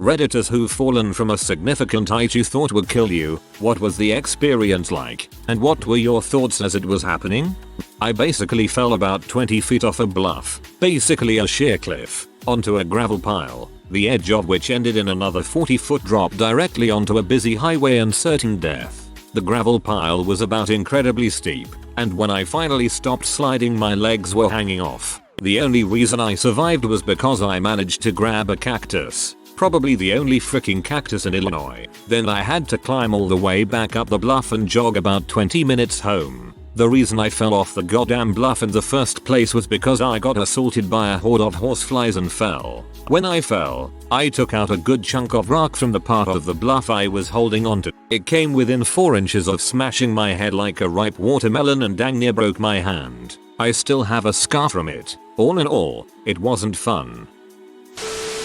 Redditors who've fallen from a significant height you thought would kill you, what was the experience like, and what were your thoughts as it was happening? I basically fell about 20 feet off a bluff, basically a sheer cliff, onto a gravel pile, the edge of which ended in another 40-foot drop directly onto a busy highway and certain death. The gravel pile was about incredibly steep, and when I finally stopped sliding my legs were hanging off. The only reason I survived was because I managed to grab a cactus. Probably the only freaking cactus in Illinois. Then I had to climb all the way back up the bluff and jog about 20 minutes home. The reason I fell off the goddamn bluff in the first place was because I got assaulted by a horde of horseflies and fell. When I fell, I took out a good chunk of rock from the part of the bluff I was holding onto. It came within 4 inches of smashing my head like a ripe watermelon and dang near broke my hand. I still have a scar from it. All in all, it wasn't fun.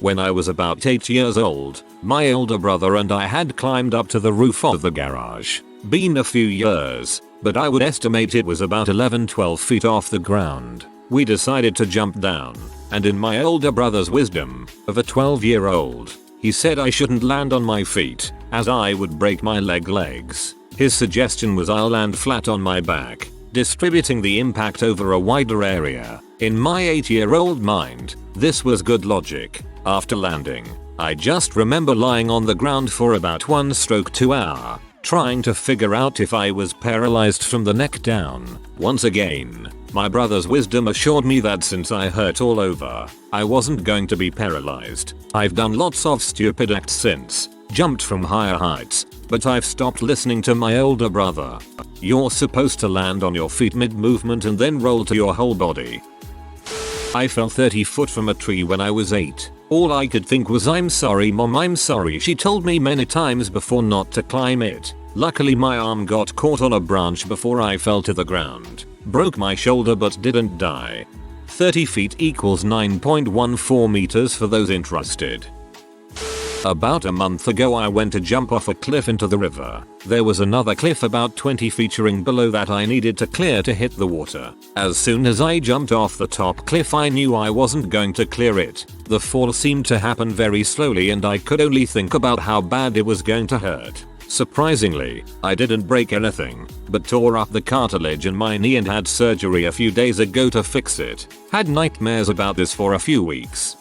When I was about 8 years old, my older brother and I had climbed up to the roof of the garage. Been a few years, but I would estimate it was about 11-12 feet off the ground. We decided to jump down, and in my older brother's wisdom, of a 12-year-old, he said I shouldn't land on my feet, as I would break my legs. His suggestion was I'll land flat on my back, distributing the impact over a wider area. In my 8-year-old mind, this was good logic. After landing, I just remember lying on the ground for about 1-2 hours, trying to figure out if I was paralyzed from the neck down. Once again, my brother's wisdom assured me that since I hurt all over, I wasn't going to be paralyzed. I've done lots of stupid acts since, jumped from higher heights, but I've stopped listening to my older brother. You're supposed to land on your feet mid-movement and then roll to your whole body. I fell 30 foot from a tree when I was 8. All I could think was I'm sorry mom, I'm sorry. She told me many times before not to climb it. Luckily my arm got caught on a branch before I fell to the ground. Broke my shoulder but didn't die. 30 feet equals 9.14 meters for those interested. About a month ago I went to jump off a cliff into the river. There was another cliff about 20 feet below that I needed to clear to hit the water. As soon as I jumped off the top cliff I knew I wasn't going to clear it. The fall seemed to happen very slowly and I could only think about how bad it was going to hurt. Surprisingly, I didn't break anything, but tore up the cartilage in my knee and had surgery a few days ago to fix it. Had nightmares about this for a few weeks.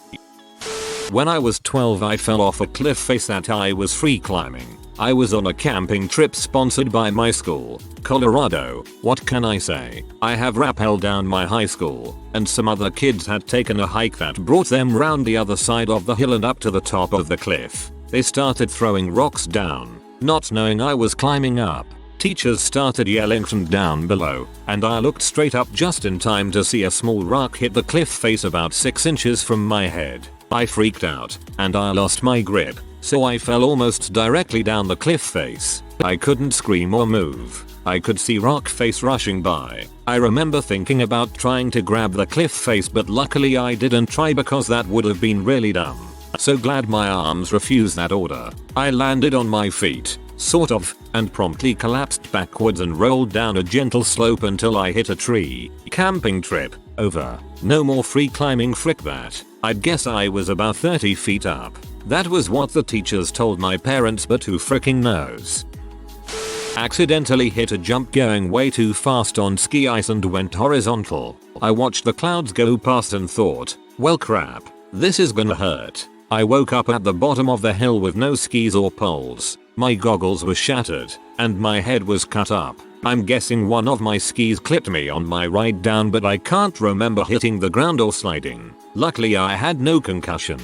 When I was 12 I fell off a cliff face that I was free climbing. I was on a camping trip sponsored by my school, Colorado. What can I say? I have rappelled down my high school, and some other kids had taken a hike that brought them round the other side of the hill and up to the top of the cliff. They started throwing rocks down, not knowing I was climbing up. Teachers started yelling from down below, and I looked straight up just in time to see a small rock hit the cliff face about 6 inches from my head. I freaked out, and I lost my grip, so I fell almost directly down the cliff face. I couldn't scream or move. I could see rock face rushing by. I remember thinking about trying to grab the cliff face but luckily I didn't try because that would have been really dumb. So glad my arms refused that order. I landed on my feet, sort of, and promptly collapsed backwards and rolled down a gentle slope until I hit a tree. Camping trip over. No more free climbing, frick that. I'd guess I was about 30 feet up. That was what the teachers told my parents, but who fricking knows. Accidentally hit a jump going way too fast on ski ice and went horizontal. I watched the clouds go past and thought, well crap, this is gonna hurt. I woke up at the bottom of the hill with no skis or poles. My goggles were shattered, and my head was cut up. I'm guessing one of my skis clipped me on my ride down, but I can't remember hitting the ground or sliding. Luckily I had no concussion.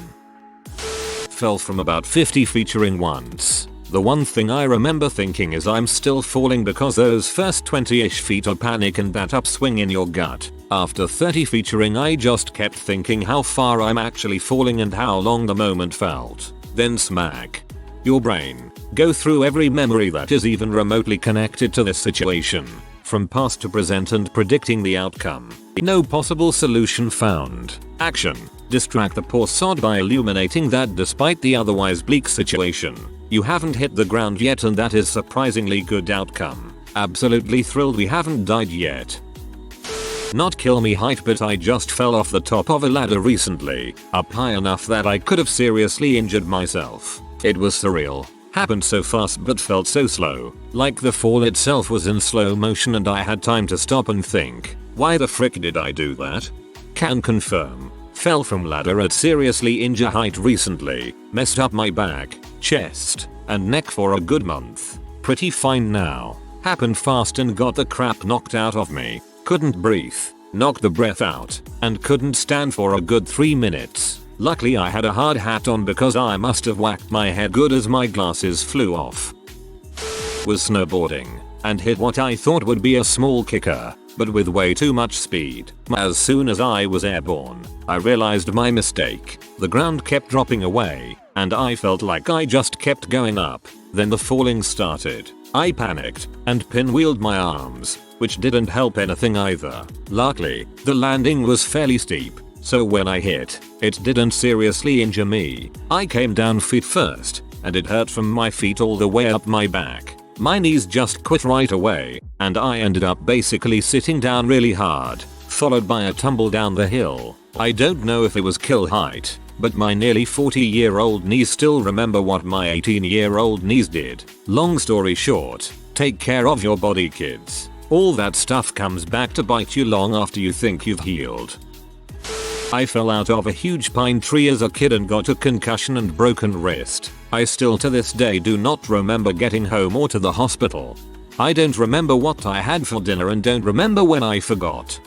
Fell from about 50 feet once. The one thing I remember thinking is I'm still falling because those first 20-ish feet are panic and that upswing in your gut. After 30 feet I just kept thinking how far I'm actually falling and how long the moment felt. Then smack. Your brain. Go through every memory that is even remotely connected to this situation, from past to present and predicting the outcome. No possible solution found. Action. Distract the poor sod by illuminating that despite the otherwise bleak situation, you haven't hit the ground yet and that is surprisingly good outcome. Absolutely thrilled we haven't died yet. Not kill me height, but I just fell off the top of a ladder recently, up high enough that I could have seriously injured myself. It was surreal. Happened so fast but felt so slow, like the fall itself was in slow motion and I had time to stop and think, why the frick did I do that? Can confirm. Fell from ladder at seriously injured height recently, messed up my back, chest, and neck for a good month. Pretty fine now. Happened fast and got the crap knocked out of me. Couldn't breathe, knocked the breath out, and couldn't stand for a good 3 minutes. Luckily I had a hard hat on because I must have whacked my head good as my glasses flew off. Was snowboarding, and hit what I thought would be a small kicker, but with way too much speed. As soon as I was airborne, I realized my mistake. The ground kept dropping away, and I felt like I just kept going up. Then the falling started. I panicked, and pinwheeled my arms, which didn't help anything either. Luckily, the landing was fairly steep, so when I hit, it didn't seriously injure me. I came down feet first, and it hurt from my feet all the way up my back. My knees just quit right away, and I ended up basically sitting down really hard, followed by a tumble down the hill. I don't know if it was kill height, but my nearly 40-year-old knees still remember what my 18-year-old knees did. Long story short, take care of your body, kids. All that stuff comes back to bite you long after you think you've healed. I fell out of a huge pine tree as a kid and got a concussion and broken wrist. I still to this day do not remember getting home or to the hospital. I don't remember what I had for dinner and don't remember when I forgot.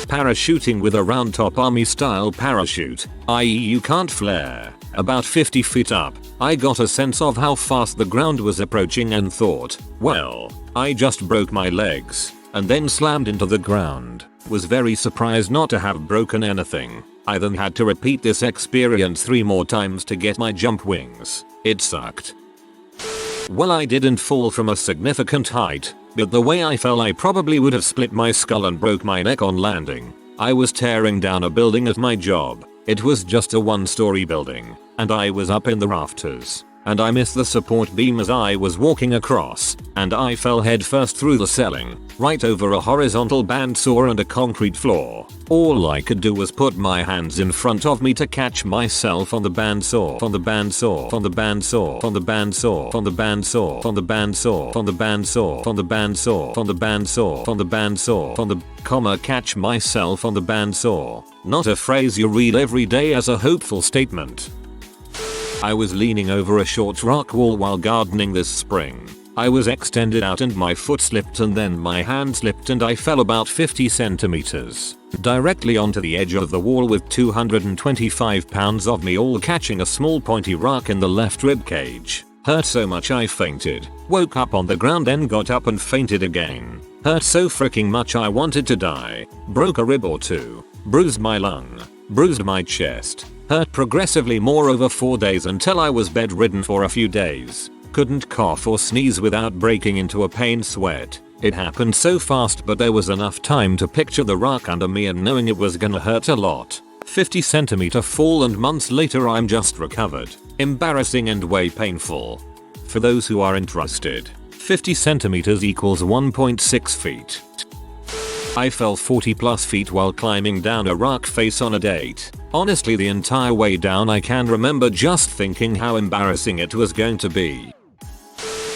Parachuting with a round top army style parachute, i.e. you can't flare. About 50 feet up, I got a sense of how fast the ground was approaching and thought, well, I just broke my legs, and then slammed into the ground. Was very surprised not to have broken anything. I then had to repeat this experience 3 more times to get my jump wings. It sucked. Well, I didn't fall from a significant height, but the way I fell I probably would have split my skull and broke my neck on landing. I was tearing down a building at my job. It was just a 1-story building, and I was up in the rafters. And I missed the support beam as I was walking across, and I fell headfirst through the ceiling, right over a horizontal bandsaw and a concrete floor. All I could do was put my hands in front of me to catch myself on the bandsaw, on the bandsaw, on the bandsaw, on the bandsaw, on the bandsaw, on the bandsaw, on the bandsaw, on the bandsaw, on the bandsaw, on the bandsaw, on the catch myself on the bandsaw. Not a phrase you read every day as a hopeful statement. I was leaning over a short rock wall while gardening this spring. I was extended out and my foot slipped and then my hand slipped and I fell about 50 centimeters. Directly onto the edge of the wall with 225 pounds of me all catching a small pointy rock in the left rib cage. Hurt so much I fainted. Woke up on the ground then got up and fainted again. Hurt so freaking much I wanted to die. Broke a rib or 2. Bruised my lung. Bruised my chest. Hurt progressively more over 4 days until I was bedridden for a few days. Couldn't cough or sneeze without breaking into a pain sweat. It happened so fast but there was enough time to picture the rock under me and knowing it was gonna hurt a lot. 50 centimeter fall and months later I'm just recovered. Embarrassing and way painful. For those who are interested, 50 centimeters equals 1.6 feet. I fell 40 plus feet while climbing down a rock face on a date. Honestly, the entire way down I can remember just thinking how embarrassing it was going to be.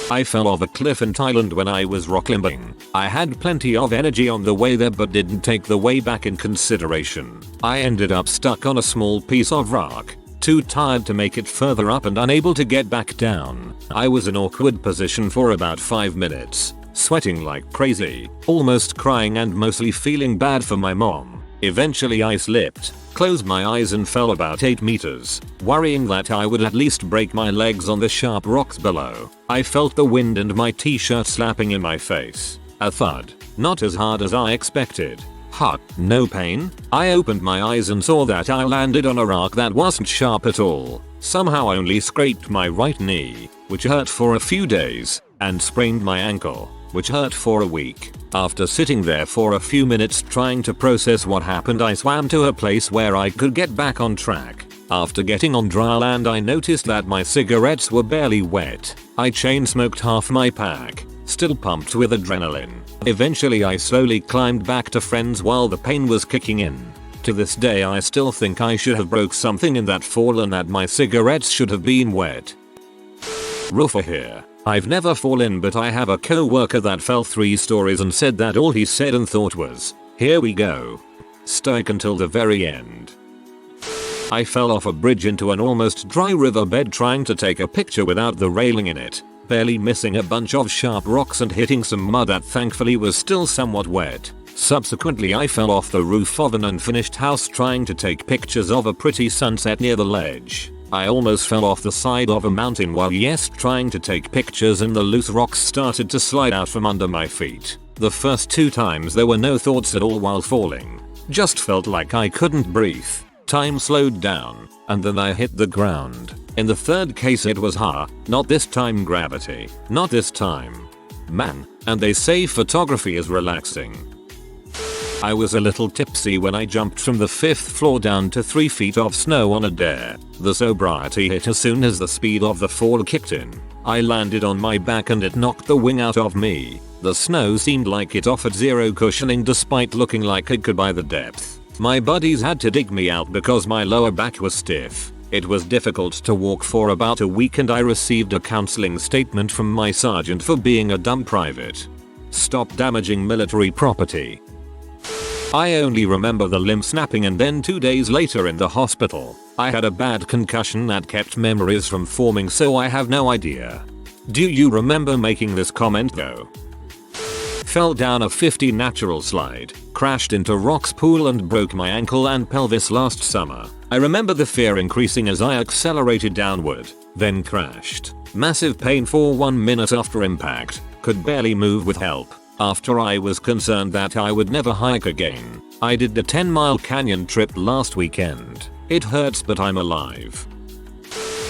I fell off a cliff in Thailand when I was rock climbing. I had plenty of energy on the way there but didn't take the way back in consideration. I ended up stuck on a small piece of rock, too tired to make it further up and unable to get back down. I was in an awkward position for about 5 minutes. Sweating like crazy, almost crying and mostly feeling bad for my mom. Eventually I slipped, closed my eyes and fell about 8 meters, worrying that I would at least break my legs on the sharp rocks below. I felt the wind and my t-shirt slapping in my face. A thud, not as hard as I expected. No pain? I opened my eyes and saw that I landed on a rock that wasn't sharp at all. Somehow I only scraped my right knee, which hurt for a few days, and sprained my ankle, which hurt for a week. After sitting there for a few minutes trying to process what happened, I swam to a place where I could get back on track. After getting on dry land I noticed that my cigarettes were barely wet. I chain smoked half my pack, still pumped with adrenaline. Eventually I slowly climbed back to friends while the pain was kicking in. To this day I still think I should have broke something in that fall and that my cigarettes should have been wet. Roofer here. I've never fallen, but I have a co-worker that fell 3 stories and said that all he said and thought was, "Here we go." Stoic until the very end. I fell off a bridge into an almost dry riverbed trying to take a picture without the railing in it, barely missing a bunch of sharp rocks and hitting some mud that thankfully was still somewhat wet. Subsequently I fell off the roof of an unfinished house trying to take pictures of a pretty sunset near the ledge. I almost fell off the side of a mountain while trying to take pictures, and the loose rocks started to slide out from under my feet. The first 2 times there were no thoughts at all while falling. Just felt like I couldn't breathe. Time slowed down, and then I hit the ground. In the 3rd case it was not this time gravity. Not this time. Man, and they say photography is relaxing. I was a little tipsy when I jumped from the 5th floor down to 3 feet of snow on a dare. The sobriety hit as soon as the speed of the fall kicked in. I landed on my back and it knocked the wind out of me. The snow seemed like it offered zero cushioning despite looking like it could by the depth. My buddies had to dig me out because my lower back was stiff. It was difficult to walk for about a week and I received a counseling statement from my sergeant for being a dumb private. Stop damaging military property. I only remember the limb snapping and then 2 days later in the hospital. I had a bad concussion that kept memories from forming, so I have no idea. Do you remember making this comment though? Fell down a 50 natural slide, crashed into rocks pool and broke my ankle and pelvis last summer. I remember the fear increasing as I accelerated downward, then crashed. Massive pain for 1 minute after impact, could barely move with help. After I was concerned that I would never hike again, I did the 10-mile canyon trip last weekend. It hurts but I'm alive.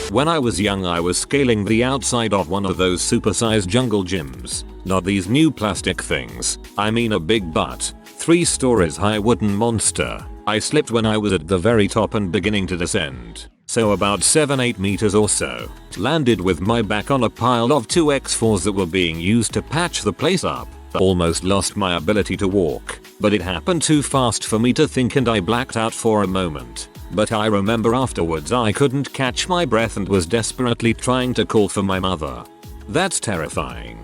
When I was young I was scaling the outside of one of those supersized jungle gyms. Not these new plastic things, I mean a big butt, 3 stories high wooden monster. I slipped when I was at the very top and beginning to descend. So about 7-8 meters or so. Landed with my back on a pile of 2x4s that were being used to patch the place up. Almost lost my ability to walk, but it happened too fast for me to think and I blacked out for a moment. But I remember afterwards I couldn't catch my breath and was desperately trying to call for my mother. That's terrifying.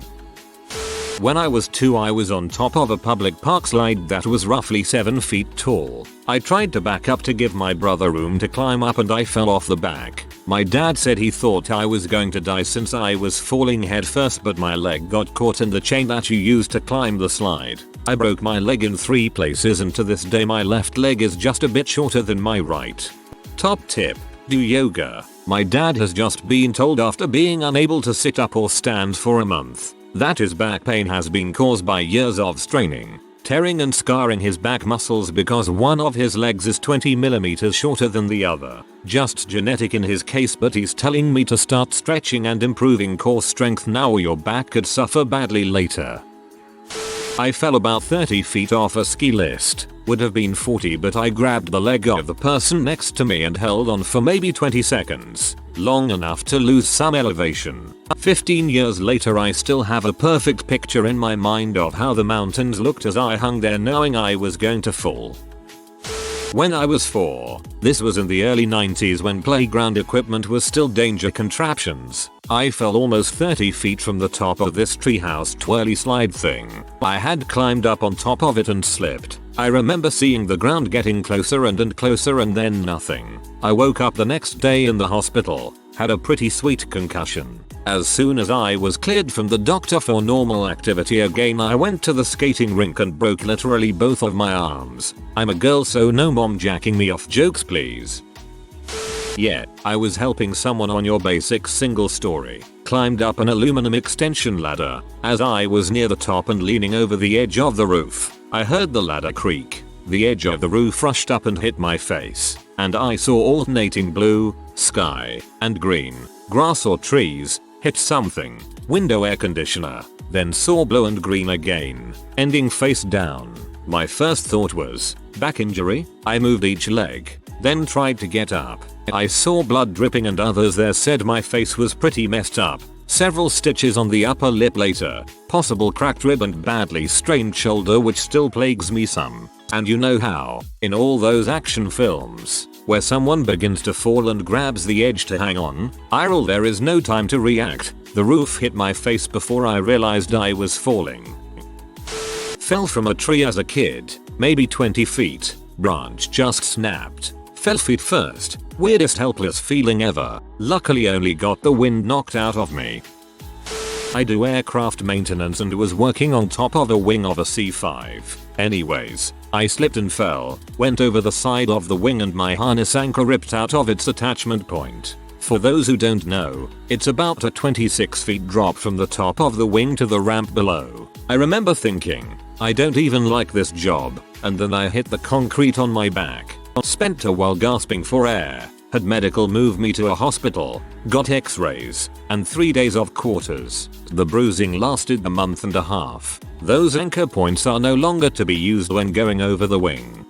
When I was 2 I was on top of a public park slide that was roughly 7 feet tall. I tried to back up to give my brother room to climb up and I fell off the back. My dad said he thought I was going to die since I was falling head first, but my leg got caught in the chain that you use to climb the slide. I broke my leg in 3 places and to this day my left leg is just a bit shorter than my right. Top tip: do yoga. My dad has just been told after being unable to sit up or stand for a month that his back pain has been caused by years of straining, tearing and scarring his back muscles because one of his legs is 20 millimeters shorter than the other. Just genetic in his case, but he's telling me to start stretching and improving core strength now or your back could suffer badly later. I fell about 30 feet off a ski lift. Would have been 40, but I grabbed the leg of the person next to me and held on for maybe 20 seconds. Long enough to lose some elevation. 15 years later I still have a perfect picture in my mind of how the mountains looked as I hung there knowing I was going to fall. When I was 4, this was in the early 90s when playground equipment was still danger contraptions, I fell almost 30 feet from the top of this treehouse twirly slide thing. I had climbed up on top of it and slipped. I remember seeing the ground getting closer and closer and then nothing. I woke up the next day in the hospital, had a pretty sweet concussion. As soon as I was cleared from the doctor for normal activity again I went to the skating rink and broke literally both of my arms. I'm a girl so no mom jacking me off jokes please. Yeah, I was helping someone on your basic single story. Climbed up an aluminum extension ladder. As I was near the top and leaning over the edge of the roof, I heard the ladder creak. The edge of the roof rushed up and hit my face, and I saw alternating blue, sky, and green, grass or trees, hit something, window air conditioner, then saw blue and green again, ending face down. My first thought was, back injury? I moved each leg, then tried to get up. I saw blood dripping and others there said my face was pretty messed up, Several stitches on the upper lip later. Possible cracked rib and badly strained shoulder which still plagues me some. And you know how, in all those action films, where someone begins to fall and grabs the edge to hang on, there is no time to react. The roof hit my face before I realized I was falling. Fell from a tree as a kid, maybe 20 feet. Branch just snapped. Fell feet first. Weirdest helpless feeling ever. Luckily only got the wind knocked out of me. I do aircraft maintenance and was working on top of a wing of a C5. Anyways, I slipped and fell, went over the side of the wing and my harness anchor ripped out of its attachment point. For those who don't know, it's about a 26 feet drop from the top of the wing to the ramp below. I remember thinking, I don't even like this job, and then I hit the concrete on my back. Spent a while gasping for air, had medical move me to a hospital, got x-rays, and 3 days of quarters. The bruising lasted a month and a half. Those anchor points are no longer to be used when going over the wing.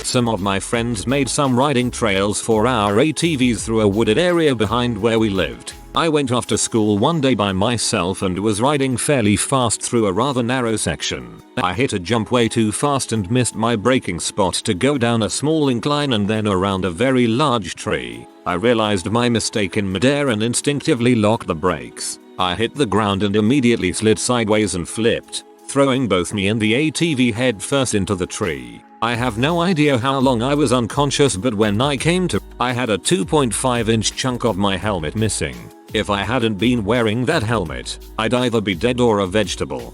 Some of my friends made some riding trails for our ATVs through a wooded area behind where we lived. I went after school one day by myself and was riding fairly fast through a rather narrow section. I hit a jump way too fast and missed my braking spot to go down a small incline and then around a very large tree. I realized my mistake in midair and instinctively locked the brakes. I hit the ground and immediately slid sideways and flipped, throwing both me and the ATV head first into the tree. I have no idea how long I was unconscious, but when I came to, I had a 2.5-inch chunk of my helmet missing. If I hadn't been wearing that helmet, I'd either be dead or a vegetable.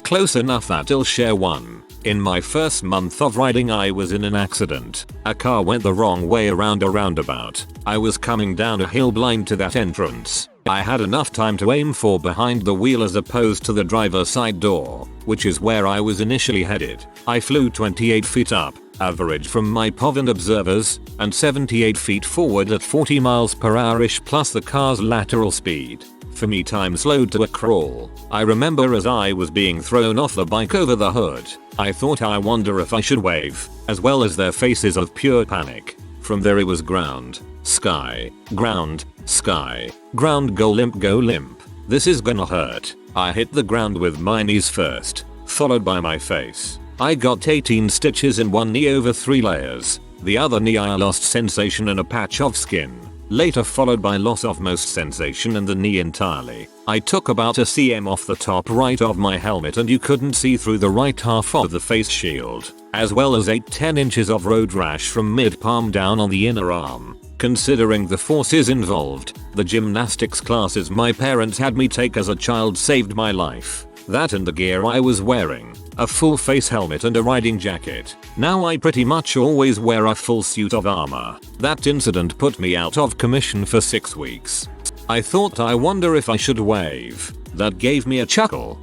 Close enough that I'll share one. In my first month of riding I was in an accident. A car went the wrong way around a roundabout. I was coming down a hill blind to that entrance. I had enough time to aim for behind the wheel as opposed to the driver's side door, which is where I was initially headed. I flew 28 feet up, average from my POV and observers, and 78 feet forward at 40 miles per hour-ish plus the car's lateral speed. For me, time slowed to a crawl. I remember as I was being thrown off the bike over the hood, I thought, I wonder if I should wave, as well as their faces of pure panic. From there it was ground, sky, ground, sky, ground, go limp, go limp. This is gonna hurt. I hit the ground with my knees first, followed by my face. I got 18 stitches in one knee over 3 layers. The other knee I lost sensation and a patch of skin. Later followed by loss of most sensation and the knee entirely. I took about a cm off the top right of my helmet and you couldn't see through the right half of the face shield, as well as 8-10 inches of road rash from mid-palm down on the inner arm. Considering the forces involved, the gymnastics classes my parents had me take as a child saved my life. That and the gear I was wearing, a full face helmet and a riding jacket. Now I pretty much always wear a full suit of armor. That incident put me out of commission for 6 weeks. I thought, I wonder if I should wave. That gave me a chuckle.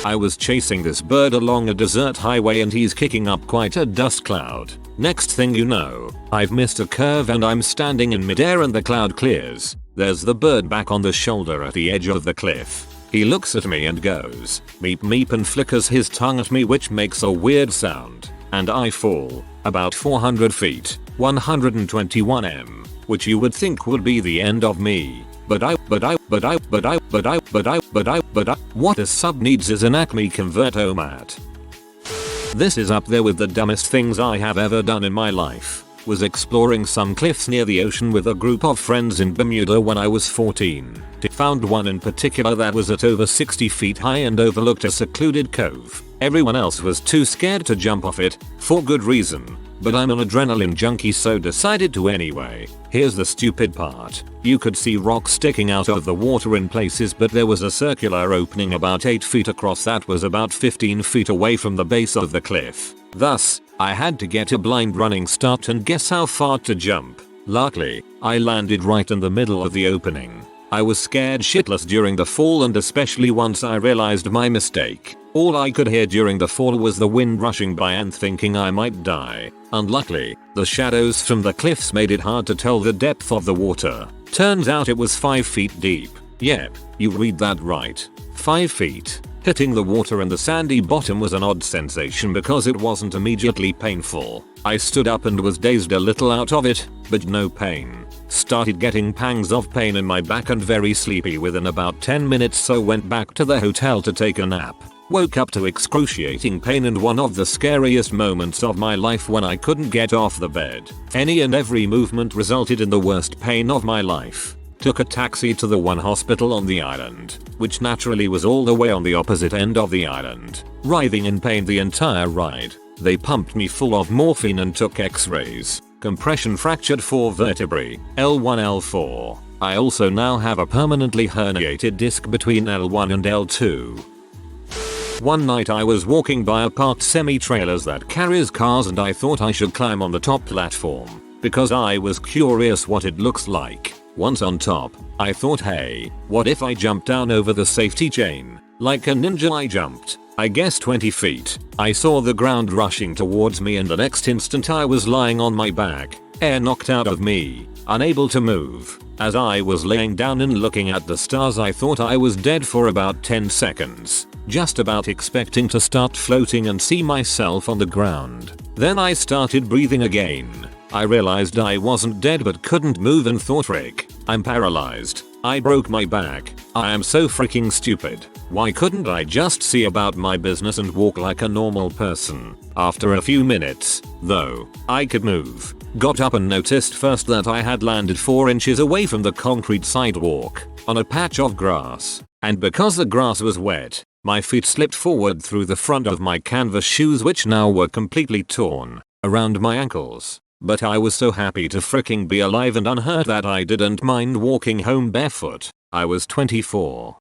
I was chasing this bird along a desert highway and he's kicking up quite a dust cloud. Next thing you know, I've missed a curve and I'm standing in midair and the cloud clears. There's the bird back on the shoulder at the edge of the cliff. He looks at me and goes, meep meep, and flickers his tongue at me, which makes a weird sound. And I fall, about 400 feet, 121 m, which you would think would be the end of me. What a sub needs is an Acme Converto-Mat. This is up there with the dumbest things I have ever done in my life. Was exploring some cliffs near the ocean with a group of friends in Bermuda when I was 14. Found one in particular that was at over 60 feet high and overlooked a secluded cove. Everyone else was too scared to jump off it, for good reason. But I'm an adrenaline junkie, so decided to anyway. Here's the stupid part. You could see rocks sticking out of the water in places, but there was a circular opening about 8 feet across that was about 15 feet away from the base of the cliff. Thus, I had to get a blind running start and guess how far to jump. Luckily, I landed right in the middle of the opening. I was scared shitless during the fall, and especially once I realized my mistake. All I could hear during the fall was the wind rushing by and thinking I might die. Unluckily, the shadows from the cliffs made it hard to tell the depth of the water. Turns out it was 5 feet deep. Yep, you read that right. 5 feet. Hitting the water and the sandy bottom was an odd sensation because it wasn't immediately painful. I stood up and was dazed a little out of it, but no pain. Started getting pangs of pain in my back and very sleepy within about 10 minutes, so went back to the hotel to take a nap. Woke up to excruciating pain and one of the scariest moments of my life when I couldn't get off the bed. Any and every movement resulted in the worst pain of my life. Took a taxi to the one hospital on the island, which naturally was all the way on the opposite end of the island. Writhing in pain the entire ride. They pumped me full of morphine and took x-rays. Compression fractured 4 vertebrae, L1 L4. I also now have a permanently herniated disc between L1 and L2. One night I was walking by a parked semi-trailers that carries cars and I thought I should climb on the top platform, because I was curious what it looks like. Once on top, I thought, hey, what if I jump down over the safety chain? Like a ninja I jumped, I guess 20 feet. I saw the ground rushing towards me and the next instant I was lying on my back, air knocked out of me, unable to move. As I was laying down and looking at the stars I thought I was dead for about 10 seconds. Just about expecting to start floating and see myself on the ground. Then I started breathing again. I realized I wasn't dead but couldn't move and thought, frick, I'm paralyzed. I broke my back. I am so freaking stupid. Why couldn't I just see about my business and walk like a normal person? After a few minutes, though, I could move. Got up and noticed first that I had landed 4 inches away from the concrete sidewalk, on a patch of grass. And because the grass was wet, my feet slipped forward through the front of my canvas shoes, which now were completely torn around my ankles. But I was so happy to fricking be alive and unhurt that I didn't mind walking home barefoot. I was 24.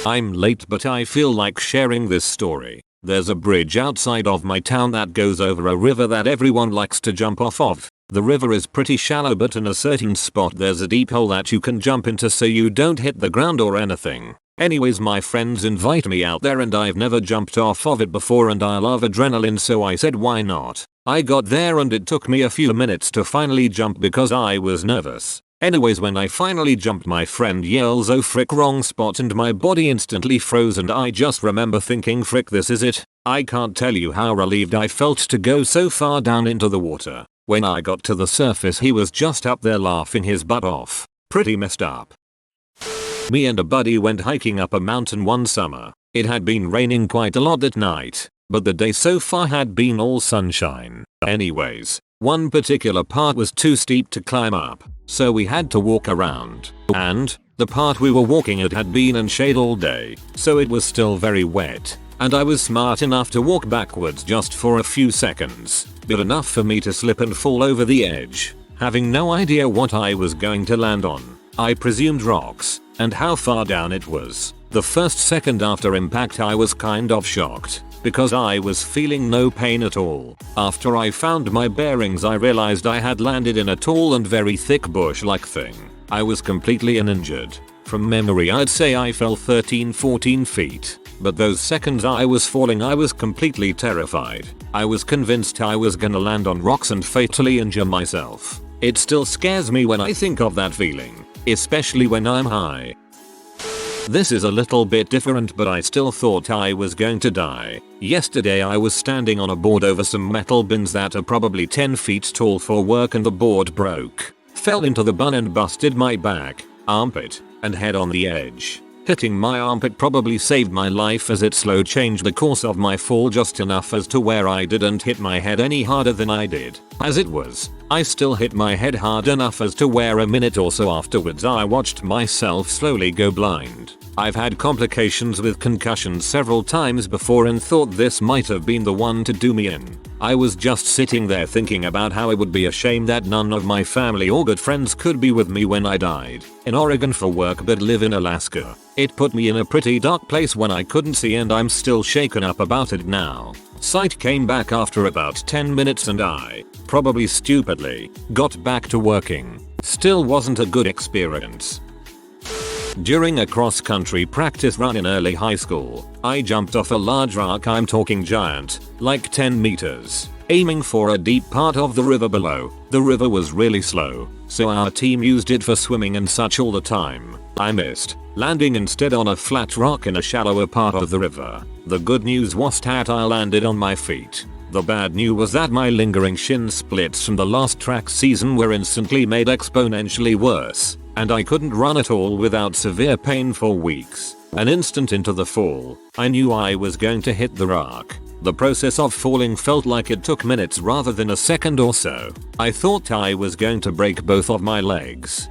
I'm late but I feel like sharing this story. There's a bridge outside of my town that goes over a river that everyone likes to jump off of. The river is pretty shallow but in a certain spot there's a deep hole that you can jump into so you don't hit the ground or anything. Anyways, my friends invite me out there and I've never jumped off of it before and I love adrenaline, so I said why not. I got there and it took me a few minutes to finally jump because I was nervous. Anyways, when I finally jumped my friend yells, "Oh frick, wrong spot," and my body instantly froze and I just remember thinking, frick, this is it. I can't tell you how relieved I felt to go so far down into the water. When I got to the surface he was just up there laughing his butt off. Pretty messed up. Me and a buddy went hiking up a mountain one summer. It had been raining quite a lot that night, but the day so far had been all sunshine. Anyways, one particular part was too steep to climb up, so we had to walk around. And the part we were walking at had been in shade all day, so it was still very wet. And I was smart enough to walk backwards just for a few seconds, but enough for me to slip and fall over the edge, having no idea what I was going to land on. I presumed rocks, and how far down it was. The first second after impact I was kind of shocked, because I was feeling no pain at all. After I found my bearings I realized I had landed in a tall and very thick bush-like thing. I was completely uninjured. From memory I'd say I fell 13-14 feet. But those seconds I was falling I was completely terrified. I was convinced I was gonna land on rocks and fatally injure myself. It still scares me when I think of that feeling, especially when I'm high. This is a little bit different but I still thought I was going to die. Yesterday I was standing on a board over some metal bins that are probably 10 feet tall for work and the board broke. Fell into the bun and busted my back, armpit, and head on the edge. Hitting my armpit probably saved my life as it slow changed the course of my fall just enough as to where I didn't hit my head any harder than I did. As it was, I still hit my head hard enough as to where a minute or so afterwards I watched myself slowly go blind. I've had complications with concussions several times before and thought this might have been the one to do me in. I was just sitting there thinking about how it would be a shame that none of my family or good friends could be with me when I died. In Oregon for work but live in Alaska. It put me in a pretty dark place when I couldn't see and I'm still shaken up about it now. Sight came back after about 10 minutes and I, probably stupidly, got back to working. Still wasn't a good experience. During a cross-country practice run in early high school, I jumped off a large rock, I'm talking giant, like 10 meters, aiming for a deep part of the river below. The river was really slow, so our team used it for swimming and such all the time. I missed, landing instead on a flat rock in a shallower part of the river. The good news was that I landed on my feet. The bad news was that my lingering shin splits from the last track season were instantly made exponentially worse, and I couldn't run at all without severe pain for weeks. An instant into the fall, I knew I was going to hit the rock. The process of falling felt like it took minutes rather than a second or so. I thought I was going to break both of my legs.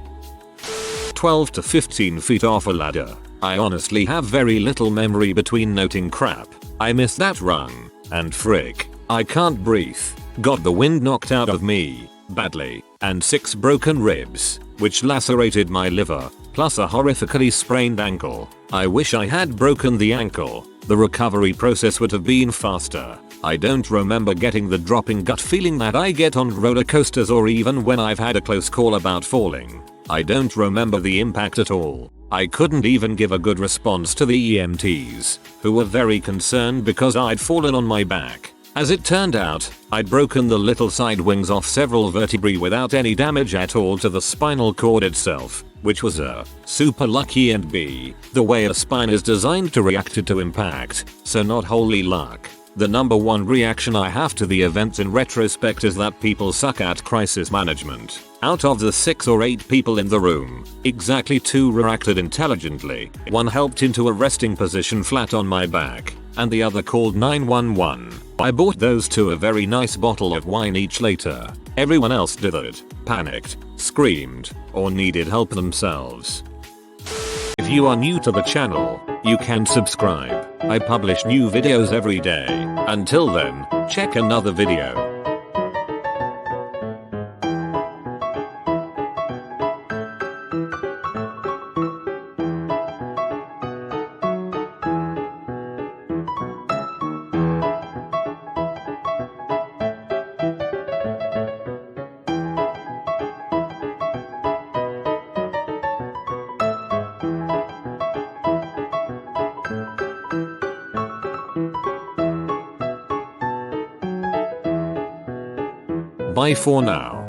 12 to 15 feet off a ladder. I honestly have very little memory between noting crap. I missed that rung, and frick, I can't breathe. Got the wind knocked out of me, badly, and 6 broken ribs, which lacerated my liver, plus a horrifically sprained ankle. I wish I had broken the ankle. The recovery process would have been faster. I don't remember getting the dropping gut feeling that I get on roller coasters or even when I've had a close call about falling. I don't remember the impact at all. I couldn't even give a good response to the EMTs, who were very concerned because I'd fallen on my back. As it turned out, I'd broken the little side wings off several vertebrae without any damage at all to the spinal cord itself, which was A, super lucky, and B, the way a spine is designed to react to impact, so not wholly luck. The number one reaction I have to the events in retrospect is that people suck at crisis management. Out of the 6 or 8 people in the room, exactly 2 reacted intelligently. One helped into a resting position flat on my back, and the other called 911. I bought those 2 a very nice bottle of wine each later. Everyone else dithered, panicked, screamed, or needed help themselves. If you are new to the channel, you can subscribe. I publish new videos every day. Until then, check another video. Bye for now.